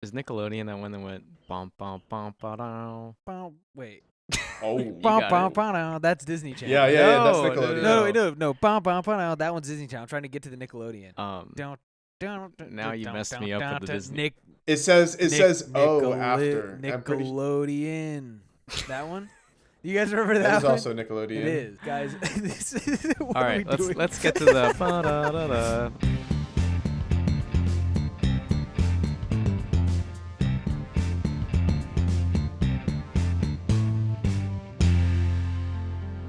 Is Nickelodeon that one that went bum bum bum ba down? Wait. Oh, That's Disney Channel. yeah. That's No, Nickelodeon. No. That one's Disney Channel. I'm trying to get to the Nickelodeon. Now you messed me up with the Disney. It says after. I'm pretty Nickelodeon. That one? You guys remember that? That is one? also Nickelodeon. It is, guys. What All are right, we doing? let's get to the ba-da-da-da.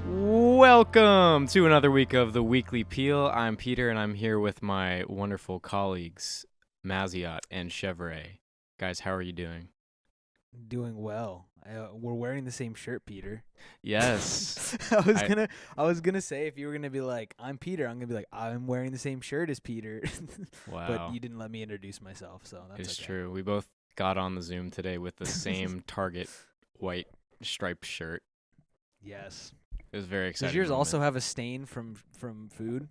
Welcome to another week of the Weekly Peel. I'm Peter, and I'm here with my wonderful colleagues, Maziot and Chevrolet. Guys, how are you doing? Doing well. We're wearing the same shirt, Peter. Yes. I was gonna say, if you were gonna be like, I'm Peter, I'm gonna be like, I'm wearing the same shirt as Peter. Wow. But you didn't let me introduce myself, so that's It's okay. true. We both got on the Zoom today with the same Target white striped shirt. Yes. It was very exciting. Does yours moment. also have a stain from food?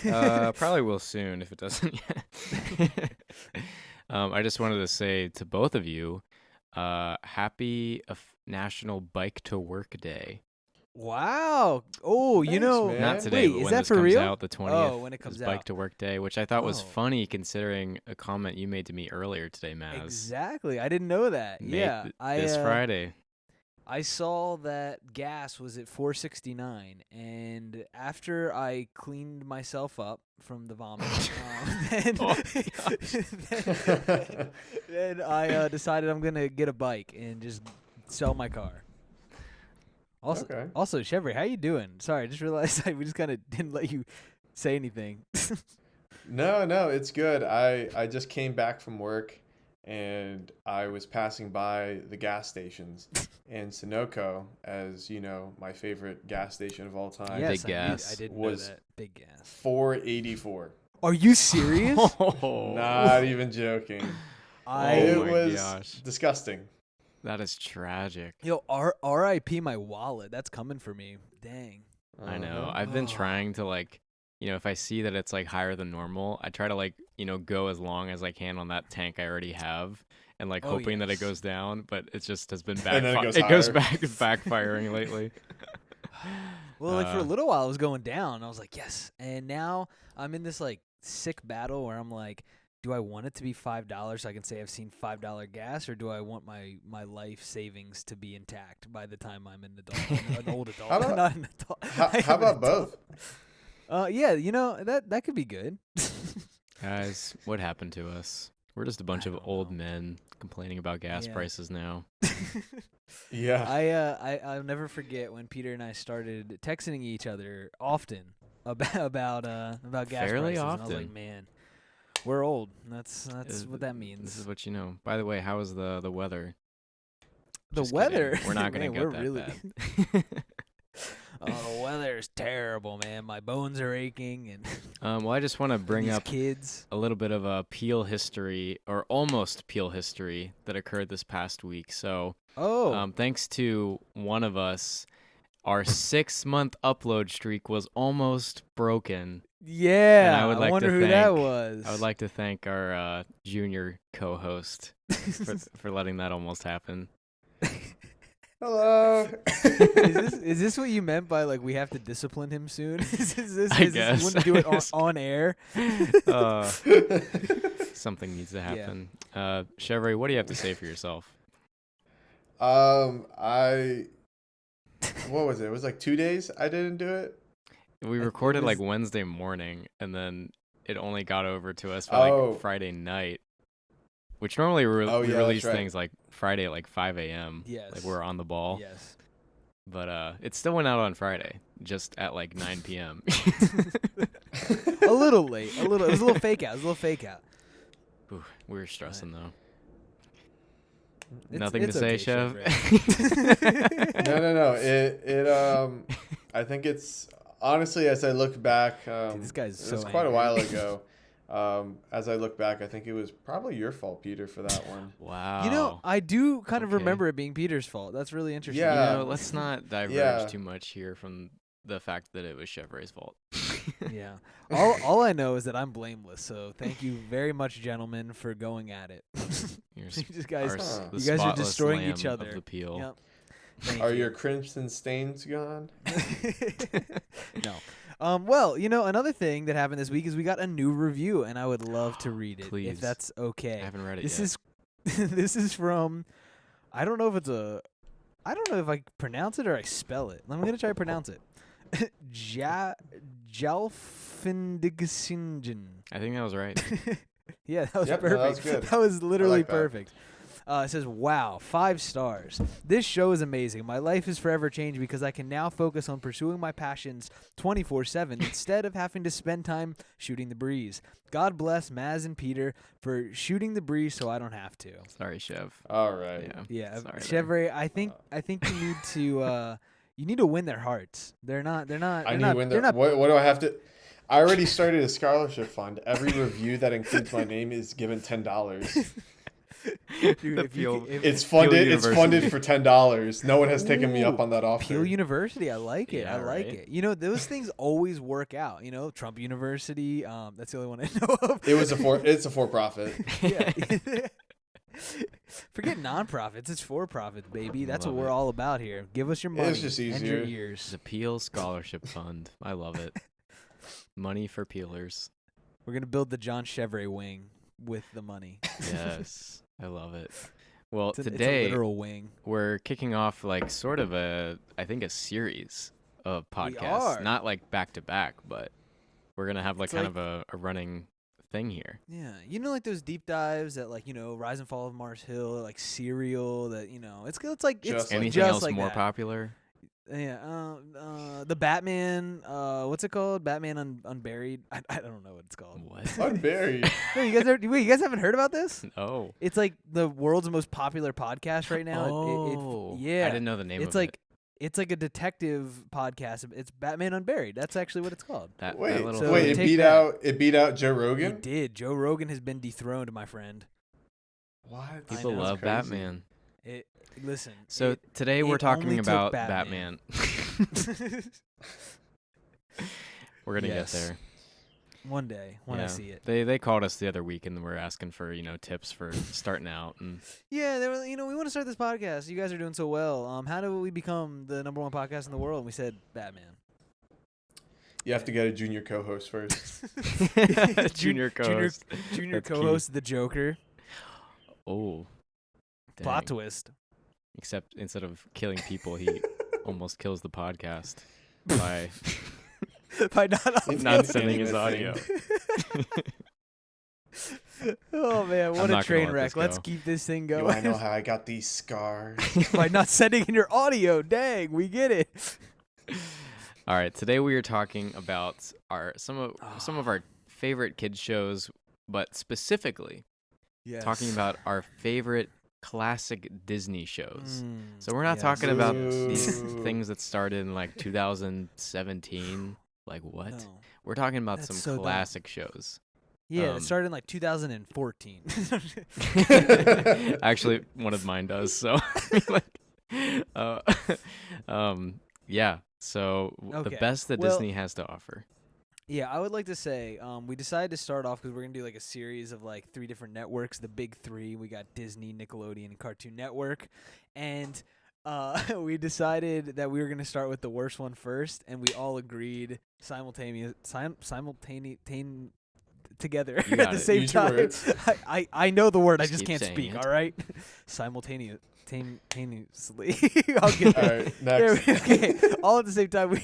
Probably will soon if it doesn't yet. I just wanted to say to both of you, happy National Bike to Work Day. Wow. Oh, Thanks, you know. man. Not today, Wait, but is when that this for comes real? out, the 20th. Oh, when it comes is Bike out. to Work Day, which I thought was Oh. funny considering a comment you made to me earlier today, Maz. Exactly. I didn't know that. Yeah. This Friday. I saw that gas was at $4.69, and after I cleaned myself up from the vomit, then I decided I'm gonna get a bike and just sell my car. Also, Chevy, how you doing? Sorry, I just realized we just kind of didn't let you say anything. No, it's good. I just came back from work, and I was passing by the gas stations in Sunoco, as you know, my favorite gas station of all time. Yes, Big gas. I didn't was know that. Big gas. $4.84. Are you serious? Not even joking. It Oh my was gosh. disgusting. That is tragic. Yo, R.I.P. my wallet. That's coming for me. Dang. I know. Uh-huh. I've been Oh. trying to if I see that it's like higher than normal, I try to go as long as I can on that tank I already have, and Oh, hoping that it yes. goes down. But it just has been And then it goes it goes higher. backfiring lately. Well, for a little while, it was going down. I was like, yes. And now I'm in this sick battle where I'm like, do I want it to be $5 so I can say I've seen $5 gas, or do I want my life savings to be intact by the time I'm an old adult? How about- Not an adult. How I am an about adult. both? Yeah, that could be good. Guys, what happened to us? We're just a bunch I of don't old know. men complaining about gas Yeah. prices now. Yeah. I'll never forget when Peter and I started texting each other often about gas Fairly prices. And I was often. like, man, we're old. That's what that This means. is what you know. By the way, how is the weather? The Just kidding. weather. We're not gonna Man, get we're that really. bad. Oh, the weather is terrible, man. My bones are aching, and Well, I just want to bring these up kids. a little bit of a peel history, or almost peel history, that occurred this past week. So, Oh, thanks to one of us, our 6-month upload streak was almost broken. yeah. and I would like to wonder who that thank- was. I would like to thank our junior co-host for letting that almost happen. Hello. Is this what you meant by we have to discipline him soon? I guess. You wouldn't do it I guess. on air. Something needs to happen. Chevrolet, what do you have to say for yourself? What was it? It was 2 days I didn't do it. We It recorded was- Wednesday morning, and then it only got over to us by Friday night, which normally we Oh, yeah, that's release right. things Friday at 5 a.m. Yes. We're on the ball. Yes. But it still went out on Friday, just at 9 p.m. A little late. It was a little fake out. Ooh, we were stressing though. It's- Nothing it's to say, okay, Chev. No. It I think it's honestly, as I look back, Dude, this guy's it was so quite a angry. while ago. As I look back, I think it was probably your fault, Peter, for that one. Wow. I do kind of Okay. remember it being Peter's fault. That's really interesting. Yeah. Let's not diverge Yeah. too much here from the fact that it was Chevrolet's fault. Yeah. All I know is that I'm blameless. So thank you very much, gentlemen, for going at it. You're You guys, the you guys are spotless destroying lamb each other. of the peel. Yep. Thank Are you. your crimson stains gone? No. Well, another thing that happened this week is we got a new review, and I would love to read it Please. if that's okay. I haven't read it This yet. is this is from I don't know if I pronounce it or I spell it. I'm gonna try to pronounce it. Jalfindigsingen. I think that was right. Yeah, that was Yep, no, perfect. that was good. That was literally like that. perfect. It says, wow, 5 stars. This show is amazing. My life is forever changed because I can now focus on pursuing my passions 24/7 instead of having to spend time shooting the breeze. God bless Maz and Peter for shooting the breeze so I don't have to. Sorry, Chev. All right. Yeah, Sorry there. Chevrolet, I think you need to win their hearts. They're not I need to win that. What do I have to? I already started a scholarship fund. Every review that includes my name is given $10. Dude, The if you Peel- could- if- It's funded. It's University. funded for $10. No one has taken me up Ooh, on that offer. Peel University, I like it. I Yeah, like right? it. Those things always work out. Trump University. That's the only one I know of. It's a for-profit. Yeah. Forget nonprofits. It's for profit, baby. That's what Love we're it. all about here. Give us your money It's just and your easier. It's ears. a Peel Scholarship Fund. I love it. Money for peelers. We're gonna build the John Chevrolet wing with the money. Yes, I love it. Well, It's a today literal wing. we're kicking off like sort of a series of podcasts. are. Not like back to back, but we're gonna have like It's kind of a running thing here. Yeah, like those deep dives that Rise and Fall of Mars Hill, like Serial. That it's like Just it's like Anything just else like more that. popular? Yeah, the Batman. What's it called? Batman Unburied. I don't know what it's called. What? Unburied. No, you guys haven't heard about this? Oh. It's like the world's most popular podcast right now. Oh. Yeah, I didn't know the name it's of like it's like a detective podcast. It's Batman Unburied. That's actually what it's called. it. That Wait, little So wait! It take beat that. out. It beat out Joe It Rogan. did. Joe Rogan has been dethroned, my friend. What? people know. love That's crazy. Batman. Listen. So today we're it talking only took about Batman. We're gonna Yes. get there. One day when I Yeah. see it. They called us the other week and were asking for tips for starting out and Yeah, they were. We want to start this podcast. You guys are doing so well. How do we become the #1 podcast in the world? And we said Batman. You have to get a junior co-host first. junior co-host. Junior That's key. co-host, the Joker. Oh, Plot dang. twist. Except instead of killing people, he almost kills the podcast by By not not Uploading sending his the audio. Oh man, I'm what a not gonna train let wreck. this Let's go. keep this thing You want to know going. how I got these scars? By not sending in your audio. Dang, we get it. All right, today we are talking about some of our favorite kids shows, but specifically Yes. talking about our favorite classic Disney shows. Mm, So we're not yes. talking about Ooh. these things that started in like 2017. Like what? No. We're talking about That's some so dumb. classic shows. Yeah, Um, it started in like 2014. Actually, one of mine does. So, like, uh, yeah. So the Okay, best that well- Disney has to offer. Yeah, I would like to say we decided to start off because we're going to do like a series of like 3 different networks, the big 3. We got Disney, Nickelodeon, and Cartoon Network. And we decided that we were going to start with the worst one first, and we all agreed simultaneously together You at got the it. same Use your time. words. I know the word, I Just just keep can't saying speak, it. all right? Simultaneously. I'll get All there. right, There next. we- okay, all at the same time, we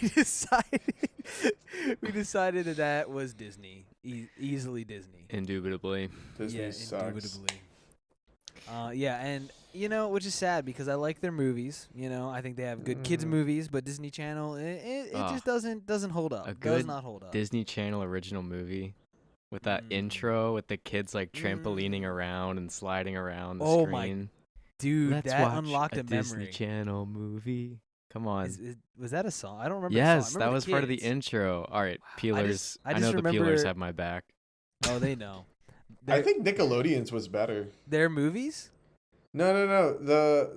decided that was Disney, easily Disney. Indubitably. Disney Yeah, sucks. indubitably. Yeah, and which is sad because I like their movies. I think they have good kids Mhm. movies, but Disney Channel, it Ah, just doesn't hold up. a Does good not hold up. Disney Channel original movie with that Mm. intro with the kids like trampolining around and sliding around the Oh my screen. Dude, Let's that watch unlocked a Disney memory. Channel movie. Come on. Was that a song? I don't remember. Yes, the song. I that remember was the part of the kids. intro. All right, Wow, peelers. I I, just know the peelers remember- have my back. Oh, they know. I think Nickelodeon's was better. Their movies. No.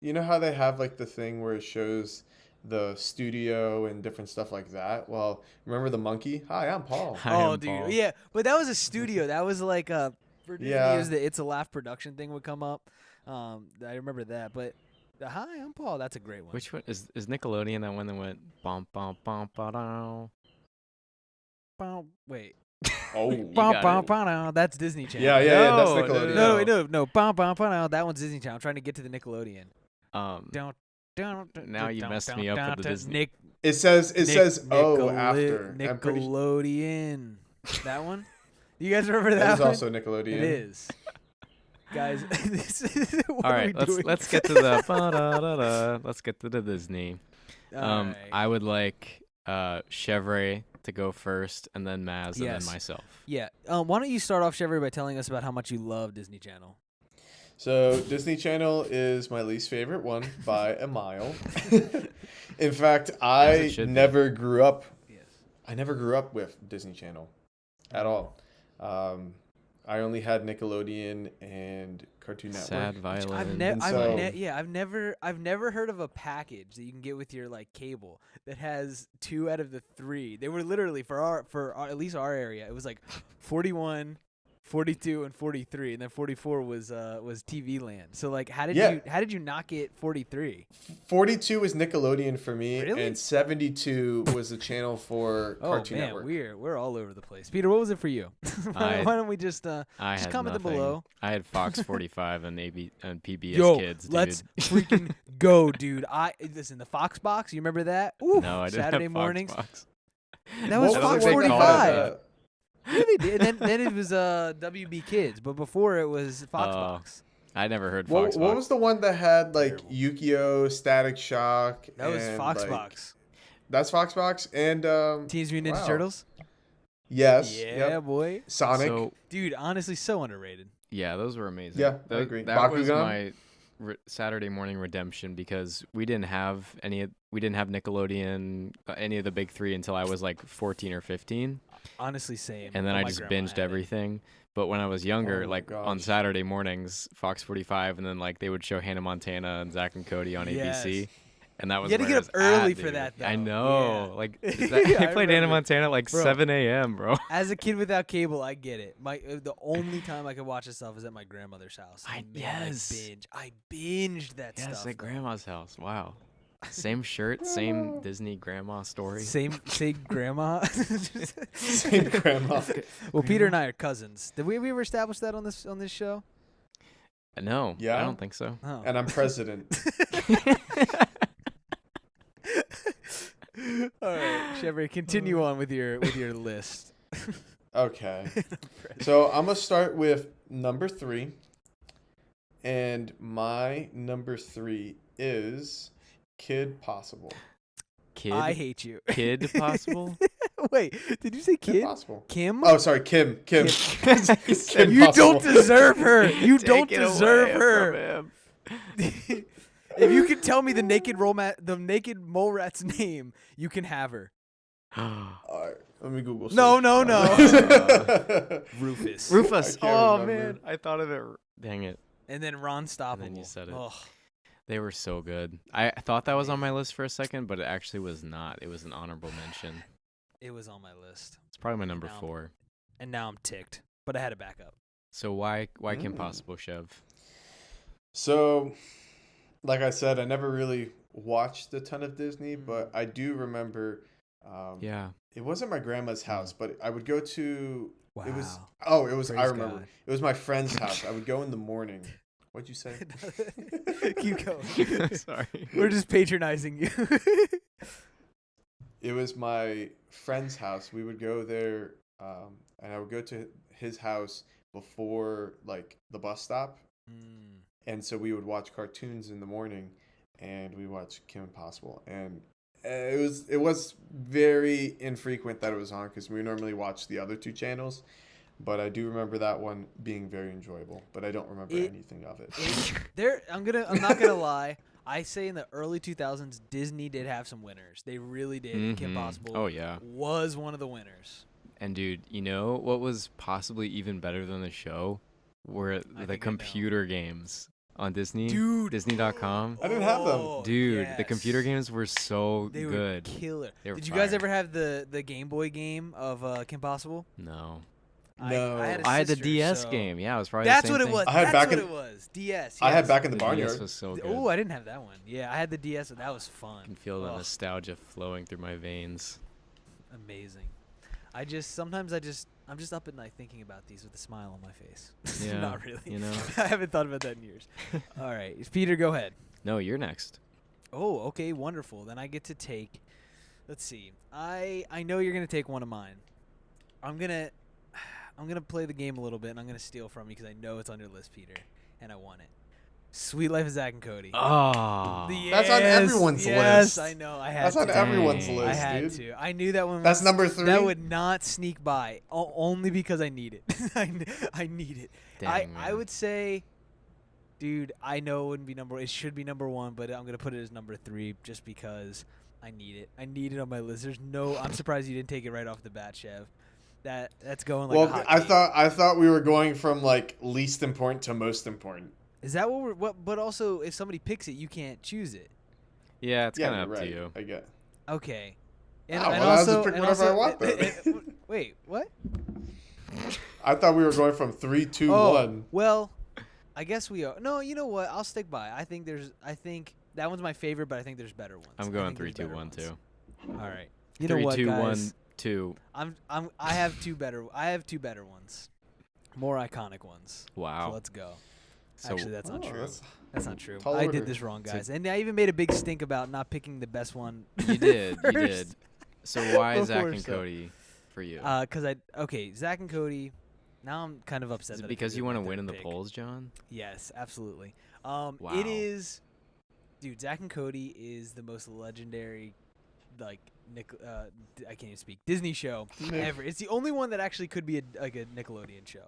You know how they have like the thing where it shows the studio and different stuff like that. Well, remember the monkey? Hi, I'm Paul. Hi, Oh, I'm dude, Paul. yeah, but that was a studio. That was like for Disney, Yeah. it was the It's a Laugh production thing would come up. I remember that. But the Hi, I'm Paul. That's a great one. Which one is Nickelodeon? That one that went bum bum bum ba down. Wait. Oh, That's Disney Channel. yeah, that's No, Nickelodeon. No. That one's Disney Channel. I'm trying to get to the Nickelodeon. Now you messed me up with the Disney. It says oh after. I'm pretty Nickelodeon. That one? You guys remember that that is one? also Nickelodeon. It is. Guys, what All are right, we doing? let's get to the let's get to the Disney. All right. I would like Chevrolet to go first, and then Maz, and Yes. then myself. Yeah. Why don't you start off, Chevrolet, by telling us about how much you love Disney Channel? So Disney Channel is my least favorite one by a mile. In fact, I should be. never grew up. Yes. I never grew up with Disney Channel at all. I only had Nickelodeon and Cartoon Network. Sad violin. I've never heard of a package that you can get with your like cable that has 2 out of the 3. They were literally for our, at least our area, it was like 41, 42, and 43, and then 44 was TV Land. So like, how did you not get 43? 42 was Nickelodeon for me, Really? and 72 was the channel for Cartoon man, Network. we're all over the place. Peter, what was it for you? Why don't we just I had comment nothing. below? I had Fox 45 and PBS Yo, Kids. Dude. let's freaking go, dude. Listen, the Fox Box. You remember that? Ooh, No, I didn't Saturday have mornings. Fox Box. That was What Fox the one they called 45. it? Yeah, they did. Then it was WB Kids, but before it was Fox Oh. Box. I never heard What Fox what Box. was the one that had like Terrible. Yu-Gi-Oh, Static Shock? That was and, Fox like, Box. That's Fox Box and Teenage Mutant Ninja wow. Turtles. Yes. Yeah, Yep. boy. Sonic. So Dude, honestly, so underrated. yeah, those were amazing. Yeah, I agree. That was Bakugan? my Saturday morning redemption because we didn't have Nickelodeon, any of the big 3 until I was like 14 or 15, Honestly, same. and then Oh, I my just grandma binged had it. everything. But when I was younger, Oh my like on gosh. Saturday mornings, Fox 45, and then like they would show Hannah Montana and Zach and Cody on ABC. Yes. And that was You had to where get it up was early at, for dude. that, though. I know. Yeah. Like Yeah, they I played Hannah remember. Montana at like Bro. 7 a.m., bro. As a kid without cable, I get it. The only time I could watch this stuff is at my grandmother's house. And man, Yes. I binged that Yes, stuff. at though. grandma's house. Wow. Same shirt, same Disney grandma story. Same grandma. Same grandma. Well, Peter and I are cousins. Did we ever establish that on this show? No, I Yeah? don't think so. Oh. And I'm president. All right, Chevrolet, continue on with your list. Okay. So I'm gonna start with number 3. And my number 3 is Kid Possible. Kid, I hate you. Kid Possible. Wait, did you say Kid kid? Possible. Kim? Oh, sorry, Kim. Kim. He said You Possible. don't deserve her. You Take don't it deserve away her. from him. If you can tell me the naked mole rat's name, you can have her. All right, let me Google. No, search. no, no. Rufus. Rufus. I can't Oh remember. man, I thought of it. Dang it. And then Ron Stoppable. And then you said it. Ugh. They were so good. I thought that was on my list for a second, but it actually was not. It was an honorable mention. It was on my list. It's probably my number Now- 4. And now I'm ticked. But I had to back up. So why Kim Mm. Possible, Chev? So, like I said, I never really watched a ton of Disney, but I do remember. Yeah. It wasn't my grandma's house, but I would go to. Wow. It was. Oh, it was. I Praise remember. God. It was my friend's house. I would go in the morning. What'd you say? Keep going. Sorry. We're just patronizing you. It was my friend's house. We would go there, and I would go to his house before like the bus stop, and so we would watch cartoons in the morning, and we watched Kim Possible, and it was very infrequent that it was on because we normally watch the other 2 channels. But I do remember that one being very enjoyable, but I don't remember anything of it. I'm not gonna lie. I say in the early 2000s, Disney did have some winners. They really did. And Kim Mhm. Possible Oh yeah. was one of the winners. And dude, you know what was possibly even better than the show? Were think I the know. computer games on Disney. Dude. Disney.com. I didn't have them. Oh, Dude, the yes. computer games were so They good. were killer. They were Did you guys fire. ever have the Game Boy game of Kim Possible? No. No. I had a I had the sister, DS so- game. Yeah, it was probably That's the same what it thing. was. I had That's back what in- it was. DS. I had yes. back in the The barnyard. DS was so good. Oh, I didn't have that one. Yeah, I had the DS. That was fun. I can feel the Ugh, nostalgia flowing through my veins. amazing. Sometimes I'm just up at night thinking about these with a smile on my face. Yeah, Not really. you know. I haven't thought about that in years. All right, Peter, go ahead. No, you're next. Oh, okay, wonderful. Then I get to take. Let's see. I know you're gonna take one of mine. I'm gonna play the game a little bit, and I'm gonna steal from you because I know it's on your list, Peter, and I want it. Sweet Life of Zack and Cody. Oh. That's on everyone's yes, list. I know. I had That's to. on everyone's Dang. list, I had dude. to. I knew that one. That's was- number 3. That would not sneak by, only because I need it. I need it. Dang, I man. would say, dude, I know it wouldn't be number. It should be number 1, but I'm gonna put it as number 3 just because I need it. I need it on my list. There's no. I'm surprised you didn't take it right off the bat, Chev. That's going like a Well, hot I cake. thought we were going from like least important to most important. Is that what we're? What? But also, if somebody picks it, you can't choose it. Yeah, it's kind you're of up right. to you. I get. Okay. well, I just pick whatever I want, then. Wait, what? I thought we were going from 3, 2, 1. Well, I guess we are. No, you know what? I'll stick by. I think that one's my favorite, but I think there's better ones. I'm I going think 3, there's 2, better 1, ones. 2. All right. You 3, know what, 2, guys? 1, 2. I have two better. I have two better ones. More iconic ones. So Wow. let's go. So Actually, that's not true. That's not true. tall I order. did this wrong, guys. And I even made a big stink about not picking the best one. you did. You did. first. So why Zach Before and so. Cody for you? Okay, Zach and Cody. Now I'm kind of upset. Is it that I because picked you my want to third win in the pick. polls, John? Yes, absolutely. Wow. It is, dude. Zach and Cody is the most legendary, like I can't even speak, Disney show ever. It's the only one that actually could be a Nickelodeon show,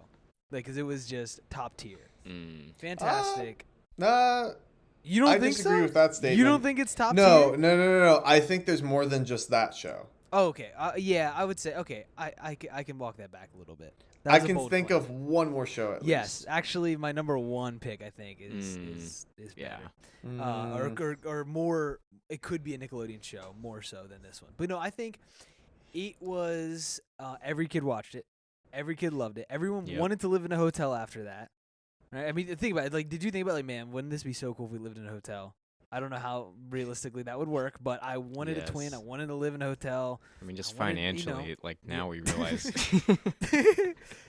like, because it was just top tier, fantastic. Nah, You don't I think disagree so? with that statement. You don't think it's top No, tier? no. I think there's more than just that show. Oh, okay. Yeah, I would say okay. I can walk that back a little bit. That I was a can bold think claim. of one more show at Yes, least. actually, my number 1 pick I think is Yeah. better. Or more. It could be a Nickelodeon show more so than this one. But no, I think it was. Every kid watched it. Every kid loved it. Everyone Yep. wanted to live in a hotel after that. Right? I mean, think about it. Like, did you think about, like, man, wouldn't this be so cool if we lived in a hotel? I don't know how realistically that would work, but I wanted a twin. I Yes. wanted to live in a hotel. I mean, just I wanted, you know, financially, like now we realize.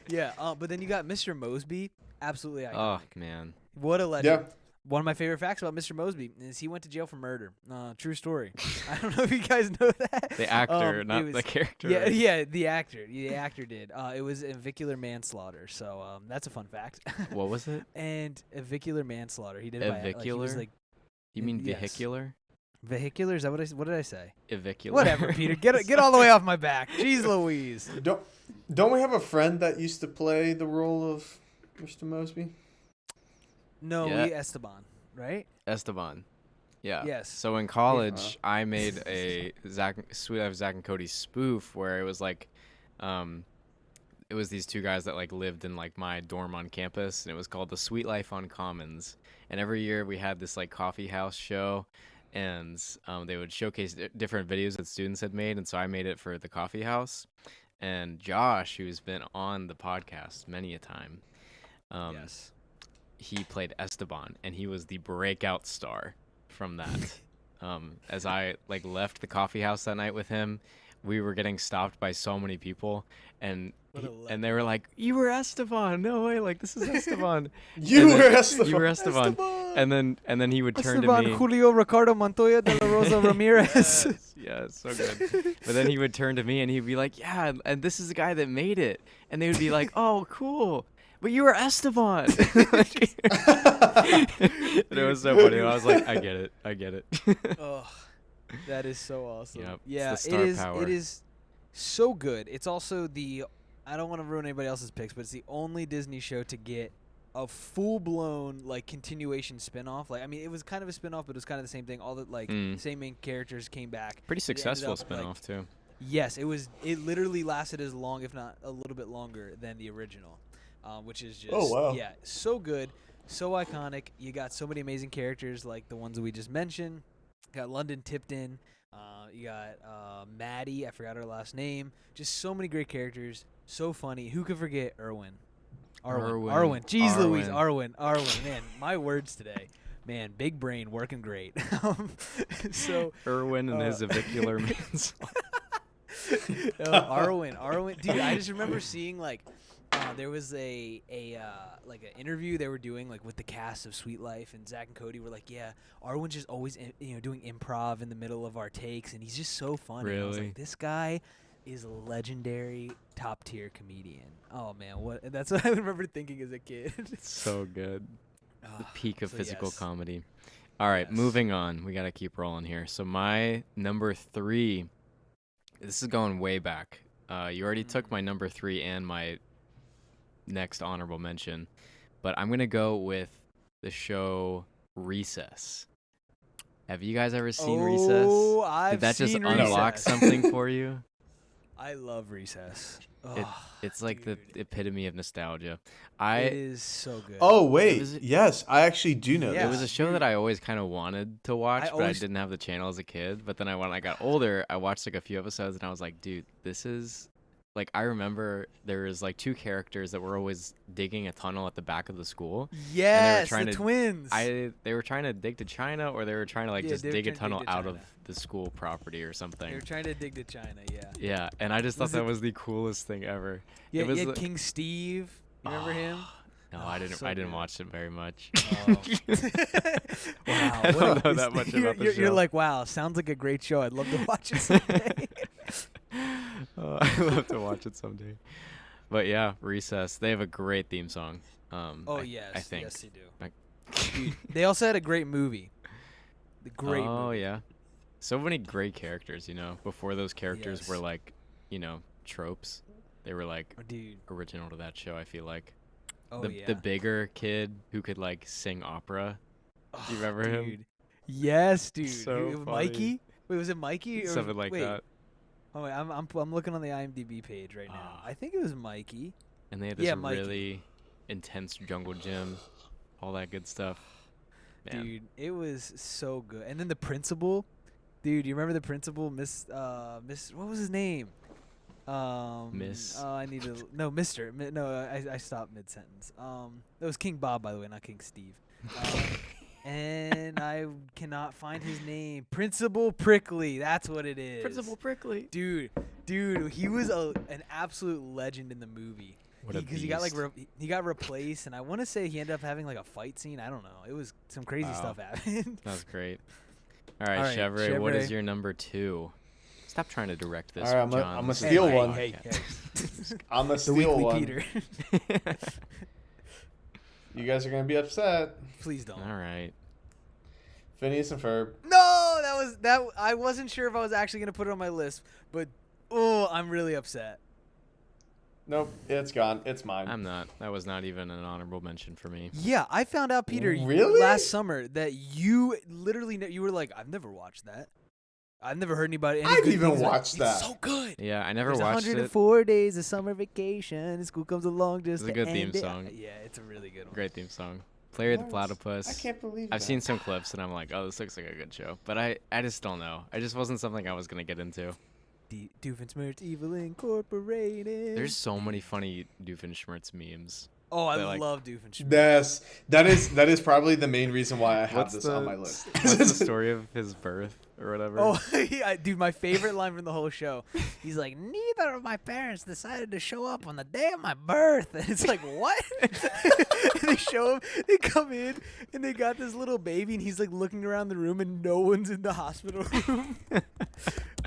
Yeah, but then you got Mr. Mosby. Absolutely iconic. Oh man. What a legend. Yeah. One of my favorite facts about Mr. Mosby is he went to jail for murder. True story. I don't know if you guys know that. The actor, it not was- the character. Yeah, right? yeah, the actor. The actor did. It was vehicular manslaughter. So that's a fun fact. What was it? And vehicular manslaughter. He did it by like, he was Avicular? like You mean yes. vehicular? vehicular. Is that what did I say? Avicular. Whatever, Peter. Get all the way off my back. Jeez Louise. Don't we have a friend that used to play the role of Mr. Mosby? No, Yeah. we Esteban, right? Esteban. Yeah. Yes. So in college, I made a Sweet Life of Zach and Cody spoof where it was like, it was these two guys that like lived in like my dorm on campus, and it was called The Sweet Life on Commons. And every year we had this like coffee house show, and they would showcase different videos that students had made, and so I made it for the coffee house. And Josh, who's been on the podcast many a time, Yes. he played Esteban, and he was the breakout star from that. As I like left the coffee house that night with him, we were getting stopped by so many people, and What a and they were like, "You were Esteban? No way! Like this is Esteban." You And then- were Esteban. You were Esteban. And then he would turn to Esteban me. Julio Ricardo Montoya de la Rosa Ramirez. Yes, yes, so good. But then he would turn to me and he'd be like, "Yeah, and this is the guy that made it." And they would be like, "Oh, cool. But you were Esteban." And it was so funny. I was like, I get it. Oh, that is so awesome. Yep, it's Yeah, the star power. It is so good. It's also I don't want to ruin anybody else's picks, but it's the only Disney show to get a full-blown like continuation spin-off. Like, I mean, it was kind of a spin-off, but it was kind of the same thing. All the like same main characters came back. Pretty It ended successful up, spin-off too. Yes, it was. It literally lasted as long, if not a little bit longer, than the original, which is just Oh, wow. yeah, so good. so iconic. You got so many amazing characters like the ones that we just mentioned. You got London Tipton. You got Maddie. I forgot her last name. Just so many great characters. So funny. Who could forget Irwin? Arwen. Jeez Louise. Arwen. Man, my words today. Man, big brain working great. So Irwin and his avicular means. Arwen. Dude, I just remember seeing there was an interview they were doing with the cast of Sweet Life, and Zach and Cody were like, yeah, Arwen's just always doing improv in the middle of our takes, and he's just so funny. Really? I was like, this guy is a legendary top tier comedian. Oh man, that's what I remember thinking as a kid. So good. The peak of physical yes. comedy. All right, Yes. moving on. We got to keep rolling here. So my number 3, this is going way back. You already took my number 3 and my next honorable mention, but I'm going to go with the show Recess. Have you guys ever seen Recess? Oh, I've Did that just seen unlock Recess. something for you? I love Recess. It's like the Dude. epitome of nostalgia. It is so good. Oh wait, was- yes, I actually do know Yeah. It was a this. show that I always kind of wanted to watch, but I always- didn't have the channel as a kid. But then when I got older, I watched a few episodes, and I was like, dude, this is I remember there was 2 characters that were always digging a tunnel at the back of the school. Yes, trying the to- twins. They were trying to dig to China, or they were trying to Yeah, just they were dig a trying to dig tunnel to out of China. the school property or something. They were trying to dig to China, yeah. Yeah, and I just thought Was that it- was the coolest thing ever. Yeah, It was yeah, King Steve. You remember him? No, Oh, I didn't. so I didn't good. watch it very much. Oh. I Wow, don't know that much about the You're show. like, wow, sounds like a great show. I'd love to watch it someday. I'd love to watch it someday. But yeah, Recess. They have a great theme song. Yes, I think. yes, they do. Like- Dude, they also had a great movie. The great Oh movie. yeah, so many great characters. Before those characters were Yes. tropes. They were Oh, dude. original to that show. I feel like Oh, the yeah. the bigger kid who could sing opera. Oh, you remember him? dude. Yes, dude. So Wait, funny. Mikey? Wait, was it Mikey? Or Something like wait. that. Oh, wait, I'm looking on the IMDb page right now. Ah. I think it was Mikey. And they had this Yeah, Mikey. really intense jungle gym, all that good stuff. Man. Dude, it was so good. And then the principal, dude, you remember the principal, Miss, what was his name? Miss? I need to, no, Mister. I stopped mid sentence. That was King Bob, by the way, not King Steve. And I cannot find his name. Principal Prickly, that's what it is. Principal Prickly. Dude, he was an absolute legend in the movie. What a Because he got beast. he got replaced, and I want to say he ended up having a fight scene. I don't know. It was some crazy Wow. stuff happened. That's great. All right, All right, Chevrolet, what is Chevrolet. your number 2? Stop trying to direct this. All right, I'm John. gonna This is steal my one. Hey, podcast. I'm gonna the steal weekly one. Peter. You guys are gonna be upset. Please don't. All right. Phineas and Ferb. No, that. I wasn't sure if I was actually gonna put it on my list, but I'm really upset. Nope, it's gone. It's mine. I'm not. That was not even an honorable mention for me. Yeah, I found out, Peter, Really? last summer that you literally you were like, I've never watched that. I've never heard anybody. Any I've good even things about it." watched that. It's so good. Yeah, I never There's watched it. 104 days of summer vacation, and school comes along just It's a to good theme end it. song. Yeah, it's a really good one. Great theme song. Player the What? Platypus. I can't believe I've that. seen some clips and I'm like, oh, this looks like a good show. But I just don't know. I just wasn't something I was going to get into. Doofenshmirtz Evil Incorporated. There's so many funny Doofenshmirtz memes. Oh, I They're like- love Doofenshmirtz. Yes, that is probably the main reason why I have this on my list. What's the story of his birth or whatever? Oh, yeah, dude, my favorite line from the whole show. He's like, neither of my parents decided to show up on the day of my birth. And it's like, what? And they show him, they come in, and they got this little baby, and he's like looking around the room, and no one's in the hospital room.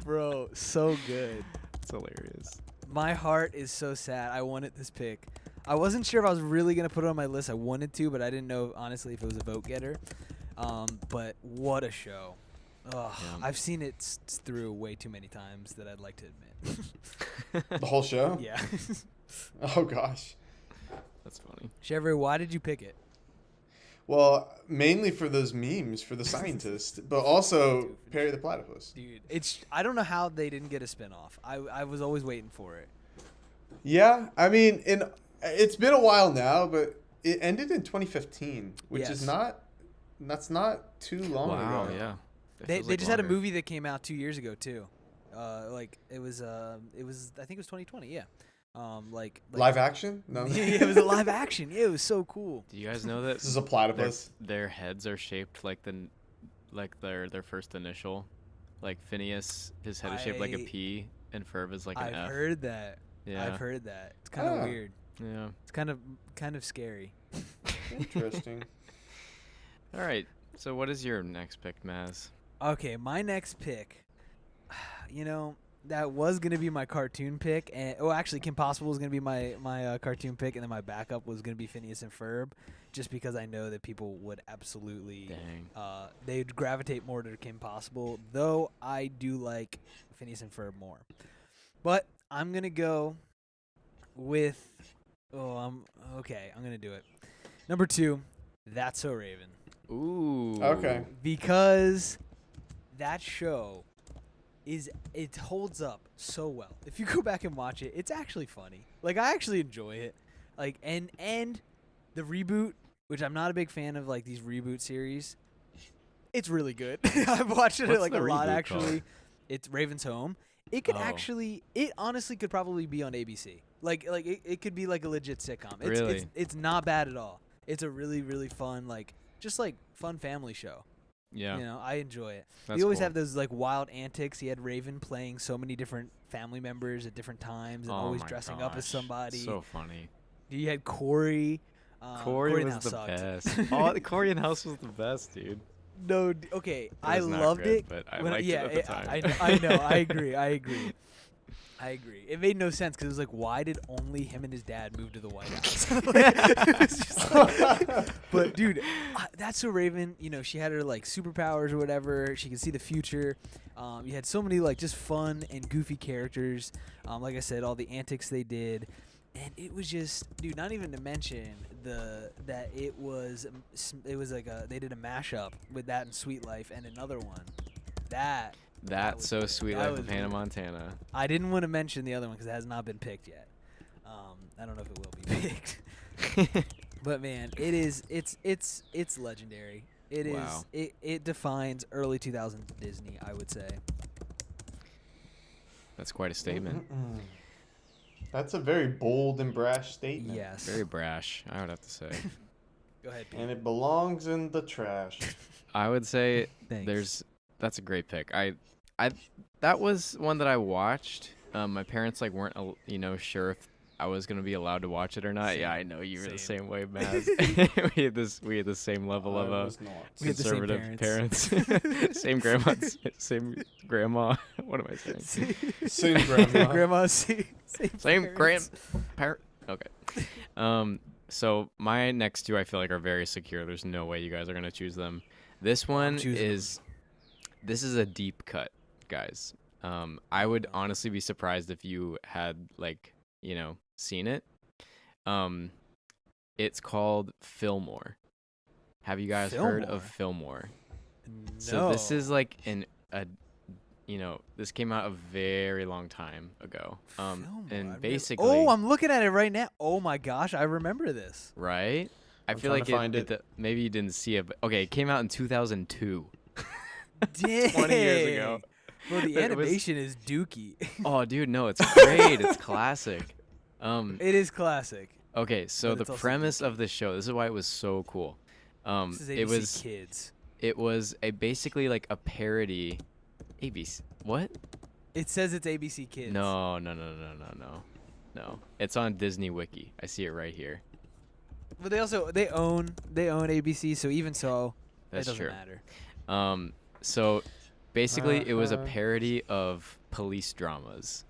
Bro, so good. It's hilarious. My heart is so sad. I wanted this pick. I wasn't sure if I was really going to put it on my list. I wanted to, but I didn't know, honestly, if it was a vote getter. But what a show. Ugh, Yeah. I've seen it through way too many times that I'd like to admit. The whole show? Yeah. Oh gosh. That's funny. Chevrolet, why did you pick it? Well, mainly for those memes for the scientist, but also Perry the Platypus. Dude, I don't know how they didn't get a spinoff. I was always waiting for it. Yeah, I mean, it's been a while now, but it ended in 2015, which Yes. is not. That's not too long Wow, ago. yeah. It They feels like just had a longer. movie that came out 2 years ago too. Like it was I think it was 2020. Yeah. Like Live action? No. yeah, it was a live action. Yeah, it was so cool. Do you guys know that This is a platypus. their heads are shaped like their first initial? Like Phineas, his head is shaped like a I- P, and Ferb is like an I've F. heard that. Yeah. I've heard that. It's kind of Ah. weird. Yeah. It's kind of scary. Interesting. All right. So what is your next pick, Maz? Okay, my next pick. You know, that was gonna be my cartoon pick, and actually, Kim Possible was gonna be my cartoon pick, and then my backup was gonna be Phineas and Ferb, just because I know that people would absolutely Dang. they'd gravitate more to Kim Possible, though I do like Phineas and Ferb more. But I'm gonna go with I'm gonna do it. Number 2, That's So Raven. Ooh. Okay. Because that show it holds up so well. If you go back and watch it, it's actually funny. Like I actually enjoy it. Like and the reboot, which I'm not a big fan of, like these reboot series. It's really good. I've watched it What's like the a lot reboot actually. called? It's Raven's Home. It could Oh. it honestly could probably be on ABC. Like it could be like a legit sitcom. Really? It's not bad at all. It's a really really fun just fun family show. Yeah. You know, I enjoy it. That's You always cool. have those like wild antics. He had Raven playing so many different family members at different times and Oh always my dressing up as gosh, somebody. So funny. You had Corey. Corey in was House the sucked. best. Oh, Corey in House was the best, dude. No, okay. I was not loved good, it. but I when liked it at the time. I know. I agree. I agree. It made no sense because it was like, why did only him and his dad move to the White House? It was just like- but dude, That's So Raven. You know, she had her like superpowers or whatever. She could see the future. You had so many like just fun and goofy characters. Like I said, all the antics they did. And it was just, dude. Not even to mention that it was like they did a mashup with that and Sweet Life and another one. That That's was So good. Sweet That Life of was Hannah good. Montana. I didn't want to mention the other one because it has not been picked yet. I don't know if it will be picked. But man, it's legendary. It is. Wow. It defines early 2000s Disney, I would say. That's quite a statement. Mm-mm. That's a very bold and brash statement. Yes. Very brash, I would have to say. Go ahead, Pete. And it belongs in the trash. I would say Thanks. that's a great pick. That was one that I watched. My parents weren't sure if I was gonna be allowed to watch it or not. Same. Yeah, I know you were the Same. same way, Maz. we had the same level I of was not. We had the same conservative parents. same grandma, same grandma. What am I saying? Same grandma. Grandma, same Same parents. grandparent. Okay. So my next two I feel like are very secure. There's no way you guys are gonna choose them. This one choosing this is a deep cut, guys. I would honestly be surprised if you had seen it. It's called Fillmore. Have you guys heard of Fillmore? No. So this is like this came out a very long time ago. Fillmore, And I've basically, never- I'm looking at it right now. Oh my gosh, I remember this. right? I I'm feel trying like to find it. maybe you didn't see it, but okay, it came out in 2002. Dang. 20 years ago. Well, the It was- animation is dookie. Oh, dude, no, it's great. It's classic. It is classic. Okay, so But the it's also premise of the show, this is why it was so cool. This is ABC Kids. It was basically like a parody. ABC. What? It says it's ABC Kids. No. It's on Disney Wiki. I see it right here. But they own ABC, so even so, That's it doesn't true. matter. So basically, it was a parody of police dramas.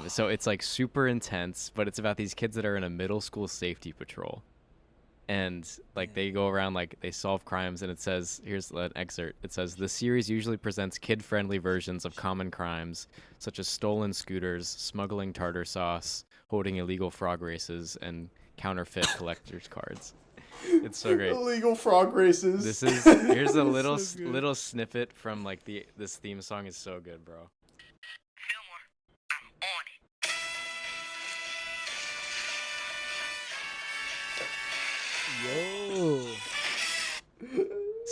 So it's like super intense, but it's about these kids that are in a middle school safety patrol. And like they go around, like they solve crimes, and it says, here's an excerpt. It says, the series usually presents kid-friendly versions of common crimes, such as stolen scooters, smuggling tartar sauce, holding illegal frog races, and counterfeit collector's cards. It's so great. Illegal frog races. Here's a little So good. little snippet from like this theme song is so good, bro. Fillmore, I'm on it. Yo.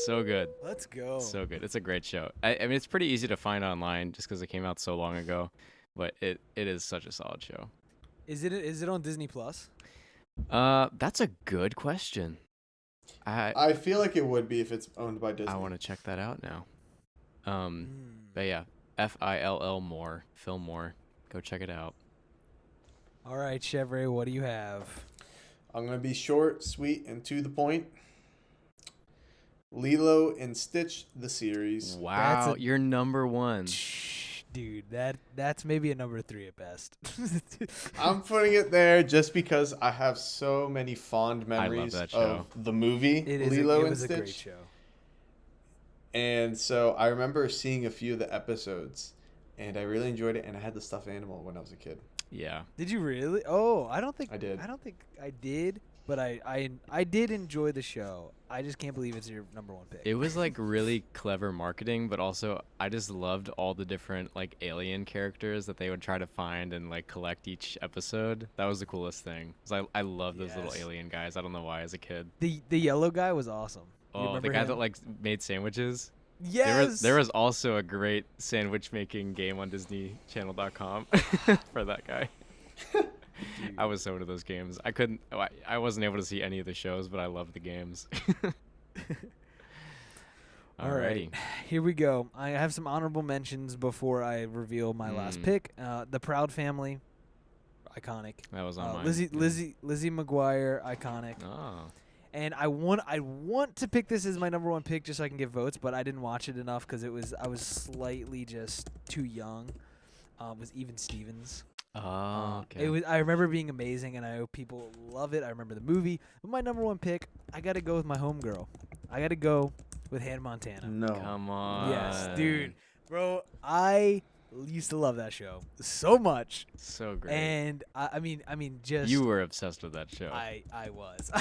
So good. Let's go. So good. It's a great show. I mean, it's pretty easy to find online just because it came out so long ago, but it is such a solid show. Is it on Disney Plus? That's a good question. I feel like it would be if it's owned by Disney. I want to check that out now. But yeah, FILL more, Fillmore. Go check it out. All right, Chevrolet, what do you have? I'm going to be short, sweet, and to the point. Lilo and Stitch, the series. Wow, you're number one. Dude, that's maybe a number 3 at best. I'm putting it there just because I have so many fond memories that show. of the movie Lilo and Stitch. It was a great show. And so I remember seeing a few of the episodes, and I really enjoyed it. And I had the stuffed animal when I was a kid. Yeah. Did you really? Oh, I don't think I did. I don't think I did, but I did enjoy the show. I just can't believe it's your number 1 pick. It was like really clever marketing, but also I just loved all the different like alien characters that they would try to find and like collect each episode. That was the coolest thing. 'Cause I love those little alien guys. I don't know why as a kid. The yellow guy was awesome. You Oh, the remember guy him? that like made sandwiches. Yes. There was also a great sandwich making game on DisneyChannel.com for that guy. I was so into those games. I wasn't able to see any of the shows, but I loved the games. All right, here we go. I have some honorable mentions before I reveal my last pick. The Proud Family, iconic. That was on mine. Lizzie McGuire, iconic. Oh. And I want to pick this as my number 1 pick just so I can get votes, but I didn't watch it enough because I was slightly just too young. Was Even Stevens. Oh, okay. I remember being amazing, and I hope people love it. I remember the movie. But my number 1 pick, I got to go with my homegirl. I got to go with Hannah Montana. No. Come on. Yes, dude. Bro, I used to love that show so much. So great. And I mean, just You were obsessed with that show. I was.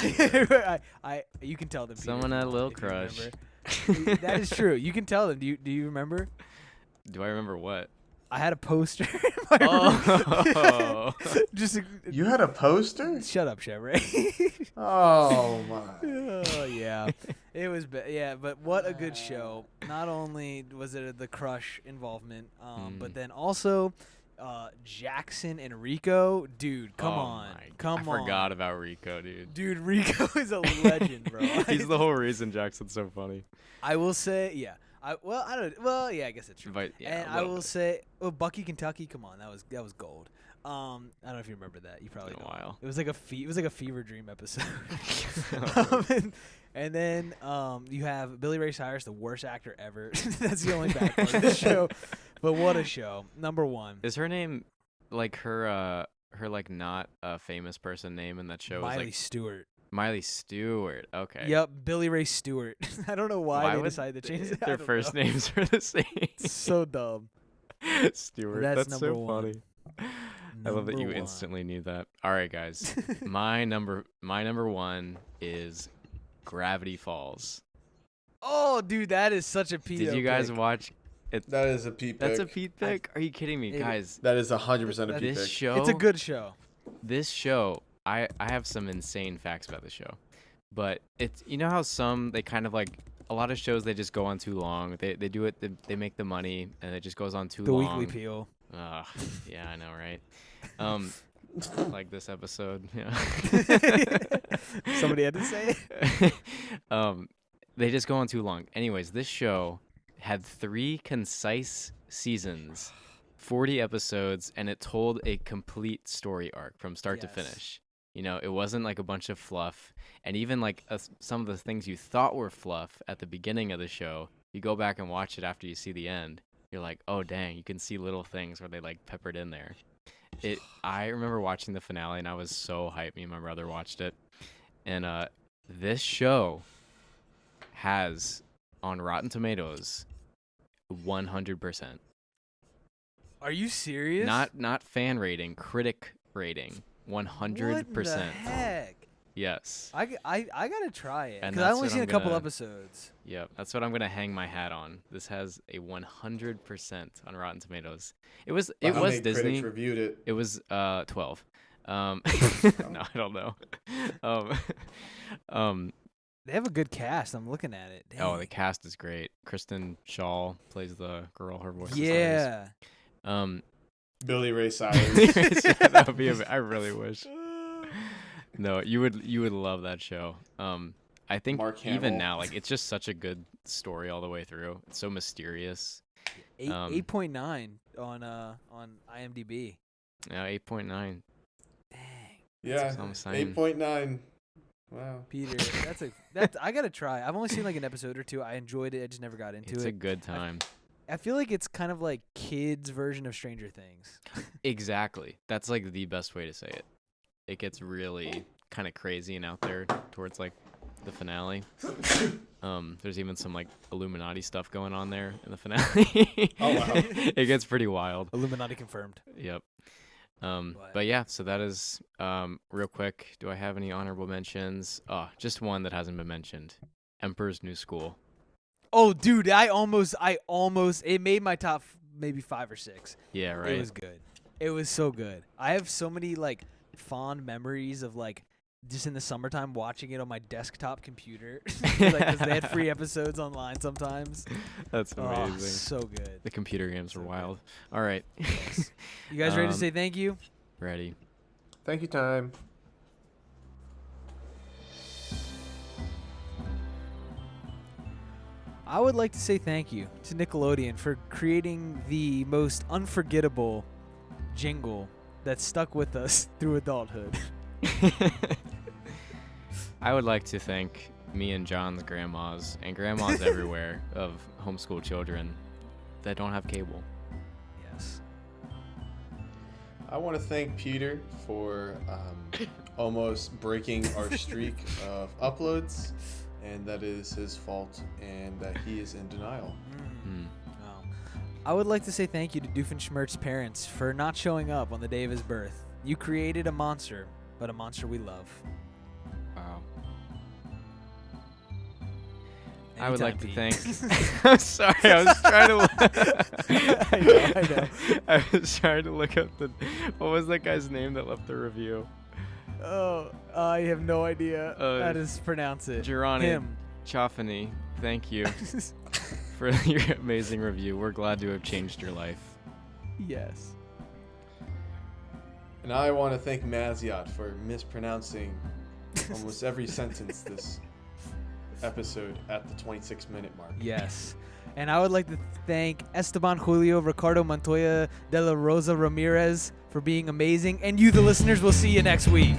You can tell them. Peter, Someone had a little if you crush. remember. That is true. You can tell them. Do you remember? Do I remember what? I had a poster in my room. Just You had a poster? shut up, Chevrolet. Oh my. Oh yeah, it was. Yeah, but what a good show. Not only was it the crush involvement, but then also Jackson and Rico. Dude, come on. I forgot about Rico, dude. Dude, Rico is a legend, bro. He's the whole reason Jackson's so funny. I will say, yeah. I guess it's true. But, yeah, and I will say, Bucky, Kentucky. Come on, that was gold. I don't know if you remember that. You probably Been a don't. while. It was like a fever dream episode. And then you have Billy Ray Cyrus, the worst actor ever. That's the only bad part of the show. But what a show! Number 1. Is her name like her like not a famous person name in that show? Miley is, like, Stewart. Miley Stewart. Okay. Yep, Billy Ray Stewart. I don't know why they would decided to change that. Their first names are the same. So dumb. Stewart. That's That's number so 1. funny. I love that you Number 1. instantly knew that. All right, guys. my number 1 is Gravity Falls. Oh, dude, that is such a Pete. Did you guys watch it? That is a Pete pick. That's a Pete pick? Are you kidding me, guys? That is 100% a Pete This pick. show. It's a good show. This show, I have some insane facts about this show, but it's, you know how some, they kind of like, a lot of shows they just go on too long. They do it, they make the money, and it just goes on too The long. Weekly Peel. Yeah, I know, right? Like this episode. Yeah. Somebody had to say it. They just go on too long. Anyways, this show had 3 concise seasons, 40 episodes, and it told a complete story arc from start to finish. You know, it wasn't like a bunch of fluff. And even like some of the things you thought were fluff at the beginning of the show, you go back and watch it after you see the end, you're like, oh, dang, you can see little things where they like peppered in there. I remember watching the finale, and I was so hyped. Me and my brother watched it. And this show has, on Rotten Tomatoes, 100%. Are you serious? Not fan rating, critic rating. 100%. What the heck? Yes. I gotta try it And because I that's only what seen I'm a couple gonna- episodes. Yep, that's what I'm gonna hang my hat on. This has a 100% on Rotten Tomatoes. It was How many Disney. critics reviewed it? It was 12. No, I don't know. Um, um, They have a good cast. I'm looking at it. oh, Dang. the cast is great. Kristen Shaw plays the girl. Her voice is Yeah. hilarious. Billy Ray Cyrus. That would be. I really wish. No, you would love that show. I think Mark even Hamill. now, like it's just such a good story all the way through. It's so mysterious. 8.9 on IMDb. Yeah, 8.9. Dang, Yeah, what I'm saying. 8.9. Wow. Peter, that's I gotta try. I've only seen like an episode or two. I enjoyed it. I just never got into It's it. a good time. I feel like it's kind of like kids' version of Stranger Things. Exactly. That's like the best way to say it. It gets really kind of crazy and out there towards like the finale. There's even some like Illuminati stuff going on there in the finale. Oh, wow. It gets pretty wild. Illuminati confirmed. Yep. But yeah, so that is real quick. Do I have any honorable mentions? Oh, just one that hasn't been mentioned. Emperor's New School. Oh, dude, I almost. It made my top maybe 5 or 6. Yeah, right. It was good. It was so good. I have so many like fond memories of like just in the summertime watching it on my desktop computer, because they had free episodes online sometimes. That's amazing. Oh, so good. The computer games were So good. wild. All right. Yes. You guys ready to Um, say thank you? Ready. Thank you, time. I would like to say thank you to Nickelodeon for creating the most unforgettable jingle that stuck with us through adulthood. I would like to thank me and John's grandmas and grandmas everywhere of homeschool children that don't have cable. Yes. I want to thank Peter for almost breaking our streak of uploads, and that is his fault, and that he is in denial. Mm. Oh. I would like to say thank you to Doofenshmirtz's parents for not showing up on the day of his birth. You created a monster, but a monster we love. Wow. I would like to Anytime, thank. Pete. I'm sorry. I was trying to. Look... I know. I was trying to look up the. What was that guy's name that left the review? Oh, I have no idea how to pronounce it. Girani Him. Chaffany. Thank you for your amazing review. We're glad to have changed your life. Yes. And I want to thank Maziot for mispronouncing almost every sentence this episode at the 26-minute mark. Yes. And I would like to thank Esteban Julio Ricardo Montoya de la Rosa Ramirez for being amazing. And you, the listeners, will see you next week.